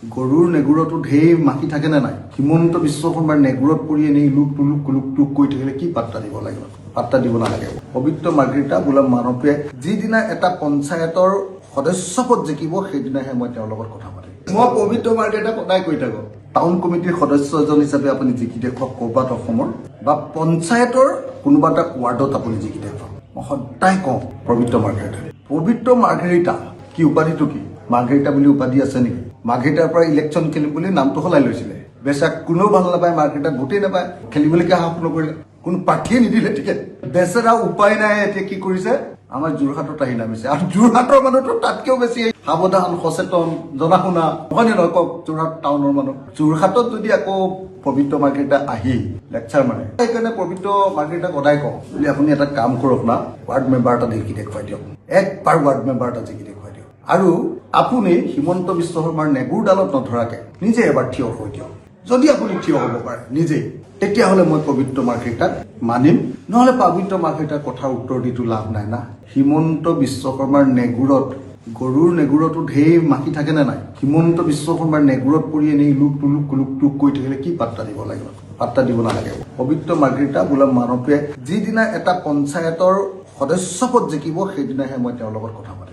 গৰুৰ নেগুৰতো ঢেৰ মাখি থাকে নে নাই? হিমন্ত বিশ্ব শৰ্মাৰ নেগুৰত পৰি এনেই লুক টুক কৈ থাকিলে কি পাত্তা দিব লাগিব? পাত্তা দিব নালাগে। পবিত্ৰ মাৰ্ঘেৰিটা বোলা মানৱীয়ে যিদিনা এটা পঞ্চায়তৰ সদস্য পদ জিকিব সেইদিনাহে মই তেওঁৰ লগত কথা পাতিম। মই পবিত্ৰ মাৰ্ঘেৰিটা সদায় কৈ থাকোঁ, টাউন কমিটিৰ সদস্য এজন হিচাপে আপুনি জিকি দেখুৱাওক ক'ৰবাত অসমৰ, বা পঞ্চায়তৰ কোনোবা এটা ৱাৰ্ডত আপুনি জিকি দেখুৱাওক। মই সদায় কওঁ পবিত্ৰ মাৰ্ঘেৰিটা কি উপাধিটো কি? মাৰ্ঘেৰিটা বুলি উপাধি আছে নেকি? মাৰ্ঘেৰিটাৰ পৰা ইলেকশ্যন খেলিম বুলি নামটো সলাই লৈছিলে। বেচেৰা কোনেও ভাল নাপায়, মাৰ্ঘেৰিটাত ভোটেই নাপায়, খেলিবলৈকে সাহস নকৰিলে, কোনো প্ৰাৰ্থীয়ে নিদিলে টিকেট। বেচেৰা উপায় নাই, এতিয়া কি কৰিছে? আমাৰ যোৰহাটত আহি নামিছে। আৰু যোৰহাটৰ মানুহটো তাতকেও বেছি সাৱধান, সচেতন, জনা শুনা, হয়নে নহয় কওক? যোৰহাট টাউনৰ মানুহ, যোৰহাটত যদি আকৌ পবিত্ৰ মাৰ্ঘেৰিটা আহি লেকচাৰ মাৰে, সেইকাৰণে পবিত্ৰ মাৰ্ঘেৰিটাক সদায় কওঁ বুলি আপুনি এটা কাম কৰক না, ৱাৰ্ড মেম্বাৰ এটা জিকি দেখুৱাই দিয়ক, একবাৰ ৱাৰ্ড মেম্বাৰ এটা জিকি দেখুৱাই দিয়ক। আৰু আপুনি হিমন্ত বিশ্ব শৰ্মাৰ নেগুৰডালত নধৰাকে নিজে এবাৰ থিয় হৈ দিয়ক। যদি আপুনি থিয় হ'ব পাৰে নিজেই, তেতিয়াহ'লে মই পবিত্ৰ মাৰ্ঘেৰিটাক মানিম। নহ'লে পবিত্ৰ মাৰ্ঘেৰিটাৰ কথাৰ উত্তৰ দিটো লাভ নাই না। হিমন্ত বিশ্ব শৰ্মাৰ নেগুৰত, গৰুৰ নেগুৰতো ঢেৰ মাখি থাকে নে নাই? হিমন্ত বিশ্ব শৰ্মাৰ নেগুৰত পৰি এনেই লুক টুক কৈ থাকিলে কি পাত্তা দিব লাগিব? পাত্তা দিব নালাগে। পবিত্ৰ মাৰ্ঘেৰিটা বোলা মানৱীয়ে যিদিনা এটা পঞ্চায়তৰ সদস্য পদ জিকিব সেইদিনাহে মই তেওঁৰ লগত কথা পাতিম।